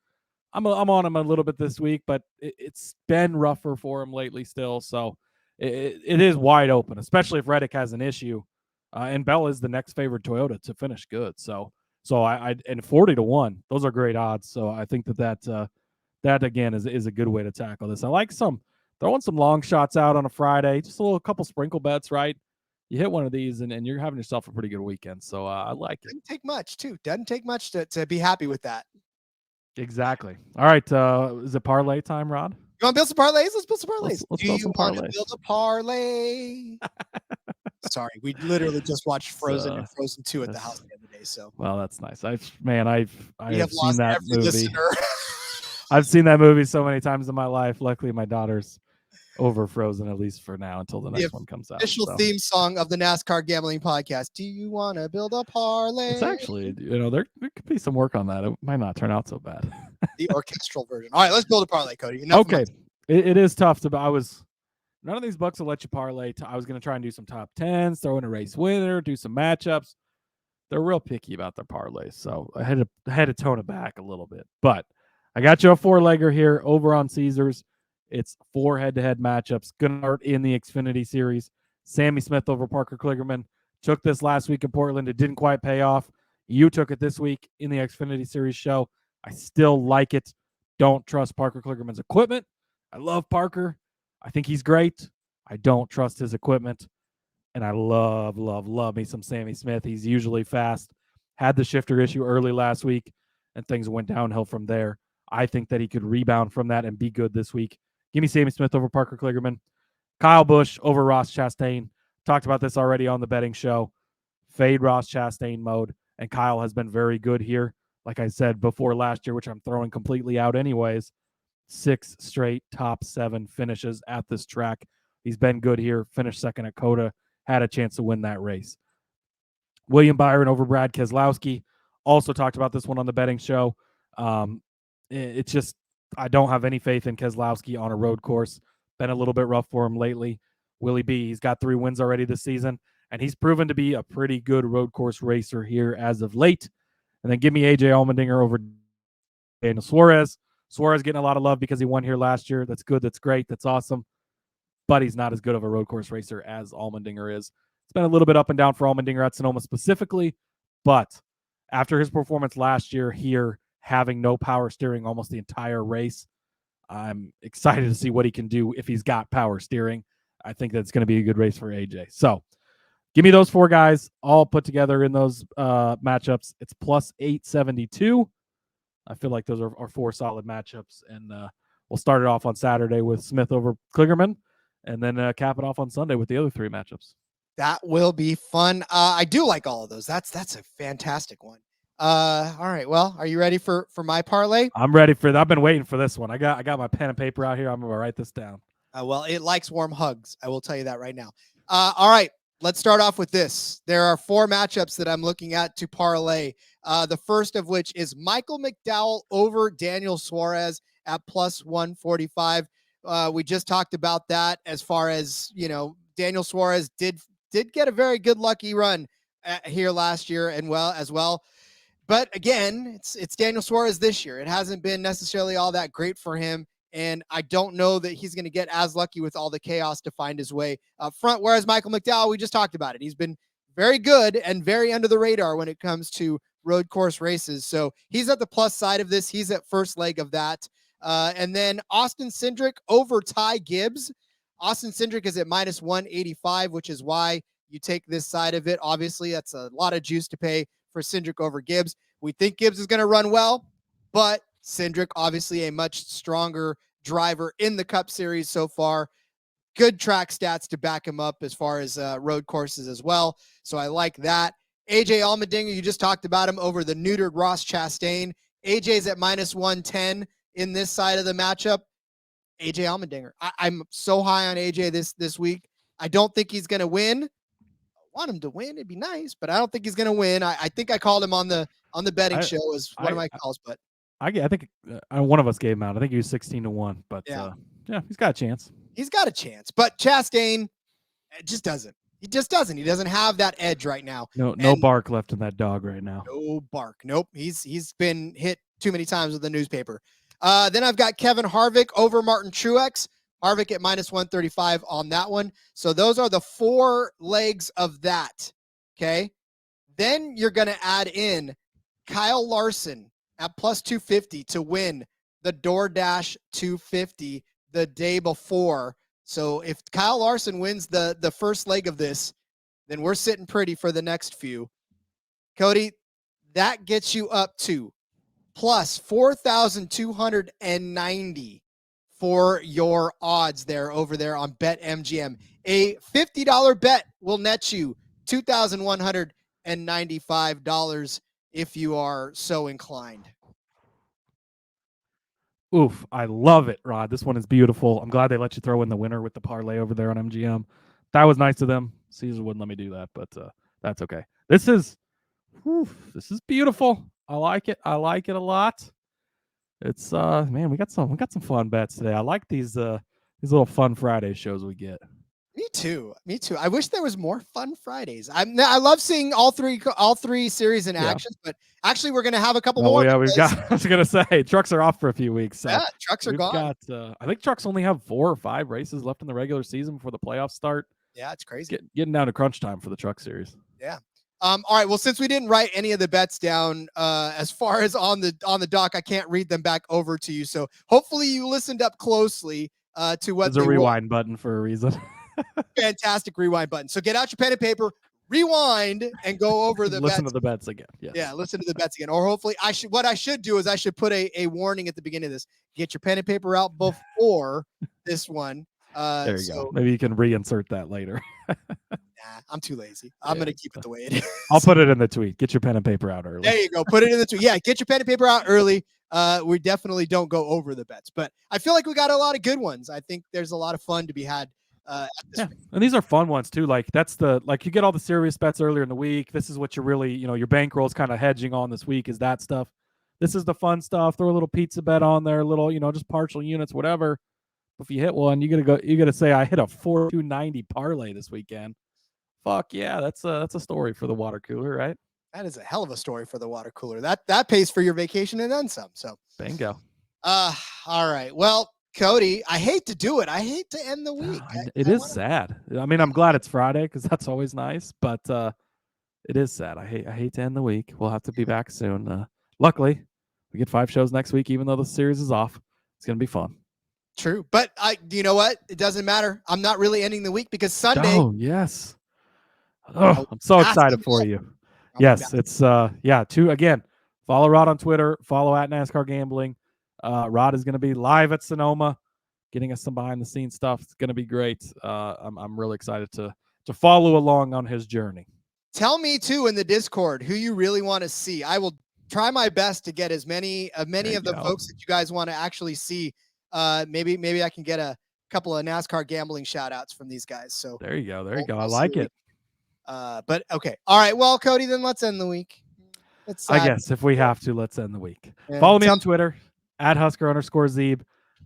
F: I'm on him a little bit this week, but it's been rougher for him lately still. So it is wide open, especially if Reddick has an issue. And Bell is the next favorite Toyota to finish good. So I and 40-1, those are great odds. So I think that again is a good way to tackle this. I like throwing some long shots out on a Friday, just a couple sprinkle bets, right? You hit one of these and you're having yourself a pretty good weekend. So I like it.
A: Doesn't take much too. Doesn't take much to be happy with that.
F: Exactly. All right. Is it parlay time, Rod?
A: You want to build some parlays? Let's build some parlays.
F: Let's build some parlays.
A: Build a parlay? Sorry, we literally just watched Frozen and Frozen 2 at the house the other day. So
F: well, that's nice. I have seen that movie.
A: Listener.
F: I've seen that movie so many times in my life. Luckily, my daughter's over Frozen, at least for now, until the next one comes out.
A: Official theme song of the NASCAR Gambling Podcast. Do you want to build a parlay?
F: It's actually, there could be some work on that. It might not turn out so bad.
A: The orchestral version. All right, let's build a parlay, Cody.
F: Okay. It is tough none of these books will let you parlay. I was going to try and do some top 10s, throw in a race winner, do some matchups. They're real picky about their parlays. So I had to tone it back a little bit, but I got you a 4-legger here over on Caesars. It's 4 head-to-head matchups. Gunnar in the Xfinity Series. Sammy Smith over Parker Kligerman. Took this last week in Portland. It didn't quite pay off. You took it this week in the Xfinity Series show. I still like it. Don't trust Parker Kligerman's equipment. I love Parker. I think he's great. I don't trust his equipment. And I love me some Sammy Smith. He's usually fast. Had the shifter issue early last week, and things went downhill from there. I think that he could rebound from that and be good this week. Give me Sammy Smith over Parker Kligerman. Kyle Busch over Ross Chastain. Talked about this already on the betting show. Fade Ross Chastain mode. And Kyle has been very good here. Like I said before last year, which I'm throwing completely out anyways. 6 straight top 7 finishes at this track. He's been good here. Finished second at Coda. Had a chance to win that race. William Byron over Brad Keselowski. Also talked about this one on the betting show. It's just, I don't have any faith in Keselowski on a road course. Been a little bit rough for him lately. Willie B, he's got 3 wins already this season, and he's proven to be a pretty good road course racer here as of late. And then give me AJ Allmendinger over Daniel Suarez. Suarez getting a lot of love because he won here last year. That's good. That's great. That's awesome. But he's not as good of a road course racer as Allmendinger is. It's been a little bit up and down for Allmendinger at Sonoma specifically, but after his performance last year here, having no power steering almost the entire race, I'm excited to see what he can do if he's got power steering. I think that's going to be a good race for AJ. So give me those 4 guys all put together in those matchups. It's plus 872. I feel like those are 4 solid matchups. And we'll start it off on Saturday with Smith over Kligerman, and then cap it off on Sunday with the other 3 matchups.
A: That will be fun. I do like all of those. That's a fantastic one. All right. Well, are you ready for my parlay?
F: I'm ready for that. I've been waiting for this one. I got my pen and paper out here. I'm going to write this down.
A: Well, it likes warm hugs. I will tell you that right now. All right. Let's start off with this. There are 4 matchups that I'm looking at to parlay. The first of which is Michael McDowell over Daniel Suarez at plus 145. We just talked about that as far as, Daniel Suarez did get a very good lucky run here last year and as well. But again, it's Daniel Suarez this year. It hasn't been necessarily all that great for him. And I don't know that he's going to get as lucky with all the chaos to find his way up front. Whereas Michael McDowell, we just talked about it. He's been very good and very under the radar when it comes to road course races. So he's at the plus side of this. He's at first leg of that. And then Austin Cindric over Ty Gibbs. Austin Cindric is at minus 185, which is why you take this side of it. Obviously, that's a lot of juice to pay for Cindric over Gibbs. We think Gibbs is going to run well, but Cindric, obviously a much stronger driver in the Cup Series so far. Good track stats to back him up as far as road courses as well. So I like that. AJ Allmendinger, you just talked about him over the neutered Ross Chastain. AJ's at minus 110 in this side of the matchup. AJ Allmendinger. I'm so high on AJ this week. I don't think he's going to win. I want him to win. It'd be nice, but I don't think he's going to win. I think I called him on the betting show as one of my calls, but
F: I think one of us gave him out. I think he was 16-1, but yeah, he's got a chance.
A: He's got a chance, but Chastain just doesn't. He just doesn't. He doesn't have that edge right now.
F: No bark left in that dog right now.
A: No bark. Nope. He's been hit too many times with the newspaper. Then I've got Kevin Harvick over Martin Truex. Harvick at minus 135 on that one. So those are the 4 legs of that. Okay. Then you're going to add in Kyle Larson at plus 250 to win the DoorDash 250 the day before. So if Kyle Larson wins the first leg of this, then we're sitting pretty for the next few. Cody, that gets you up to plus 4,290 for your odds there over there on BetMGM. A $50 bet will net you $2,195 if you are so inclined.
F: Oof, I love it, Rod. This one is beautiful. I'm glad they let you throw in the winner with the parlay over there on MGM. That was nice of them. Caesar wouldn't let me do that, but that's okay. This is beautiful. I like it. I like it a lot. It's man, we got some fun bets today. I like these little fun Friday shows we get.
A: Me too. I wish there was more fun Fridays. I love seeing all three series in action, but actually we're gonna have a couple more.
F: Yeah, we've got. I was gonna say trucks are off for a few weeks. So
A: yeah, trucks are gone.
F: I think trucks only have 4 or 5 races left in the regular season before the playoffs start.
A: Yeah, it's crazy.
F: Getting down to crunch time for the truck series.
A: Yeah. All right. Well, since we didn't write any of the bets down, as far as on the doc, I can't read them back over to you. So hopefully you listened up closely to what
F: there's a rewind button for a reason.
A: Fantastic rewind button. So get out your pen and paper, rewind, and go over the
F: listen
A: bets.
F: to the bets again. Yes.
A: Yeah, listen to the bets again. Or hopefully what I should do is I should put a warning at the beginning of this. Get your pen and paper out before this one.
F: There you go. Maybe you can reinsert that later.
A: Nah, I'm too lazy. I'm going to keep it the way it is.
F: I'll put it in the tweet. Get your pen and paper out early.
A: There you go. Put it in the tweet. Yeah, get your pen and paper out early. We definitely don't go over the bets, but I feel like we got a lot of good ones. I think there's a lot of fun to be had.
F: And these are fun ones too. Like you get all the serious bets earlier in the week. This is what you're really, your bankroll is kind of hedging on this week is that stuff. This is the fun stuff. Throw a little pizza bet on there, a little, just partial units, whatever. If you hit one, you gotta say I hit a 4,290 parlay this weekend. Fuck yeah, that's a story for the water cooler, right?
A: That is a hell of a story for the water cooler. That pays for your vacation and then some. So
F: bingo.
A: All right. Well, Cody, I hate to do it. I hate to end the week.
F: It is sad. I mean, I'm glad it's Friday because that's always nice, but it is sad. I hate to end the week. We'll have to be back soon. Luckily, we get 5 shows next week, even though the series is off. It's gonna be fun.
A: True, but you know what? It doesn't matter. I'm not really ending the week because Sunday.
F: Oh yes. Oh, I'm so excited for you. Yes, it's again. Follow Rod on Twitter. Follow at NASCAR Gambling. Rod is going to be live at Sonoma, getting us some behind the scenes stuff. It's going to be great. I'm really excited to follow along on his journey.
A: Tell me too in the Discord who you really want to see. I will try my best to get as many of the folks that you guys want to actually see. Maybe I can get a couple of NASCAR gambling shout outs from these guys. So
F: there you go. I like it.
A: But okay. All right. Well, Cody, then let's end the week.
F: I guess if we have to, let's end the week. Yeah, follow me on Twitter at Husker_Zeeb.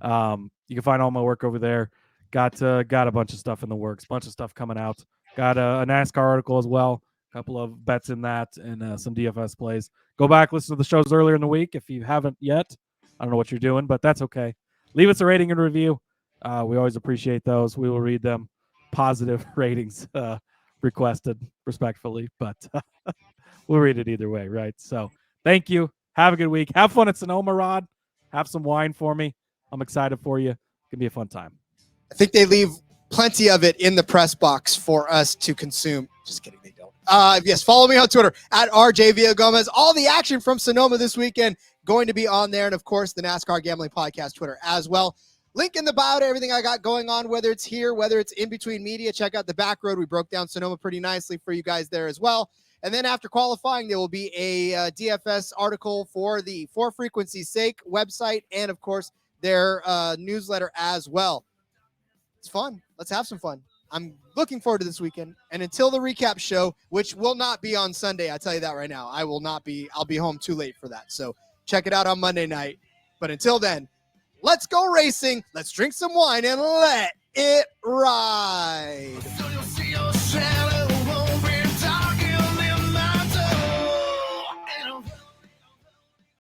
F: You can find all my work over there. Got a bunch of stuff in the works, bunch of stuff coming out. Got a NASCAR article as well. A couple of bets in that and some DFS plays. Go back, listen to the shows earlier in the week if you haven't yet. I don't know what you're doing, but that's okay. Leave us a rating and review. We always appreciate those. We will read them. Positive ratings requested respectfully, but we'll read it either way, right? So thank you. Have a good week. Have fun at Sonoma, Rod. Have some wine for me. I'm excited for you. It's going to be a fun time.
A: I think they leave plenty of it in the press box for us to consume. Just kidding, they don't. Yes, follow me on Twitter at RJ Villagomez. All the action from Sonoma this weekend going to be on there. And, of course, the NASCAR Gambling Podcast Twitter as well. Link in the bio to everything I got going on, whether it's here, whether it's in between media. Check out the back road. We broke down Sonoma pretty nicely for you guys there as well. And then after qualifying, there will be a DFS article for the For Frequency's Sake website and, of course, their newsletter as well. It's fun. Let's have some fun. I'm looking forward to this weekend. And until the recap show, which will not be on Sunday, I tell you that right now. I'll be home too late for that. So check it out on Monday night. But until then, let's go racing. Let's drink some wine and let it ride.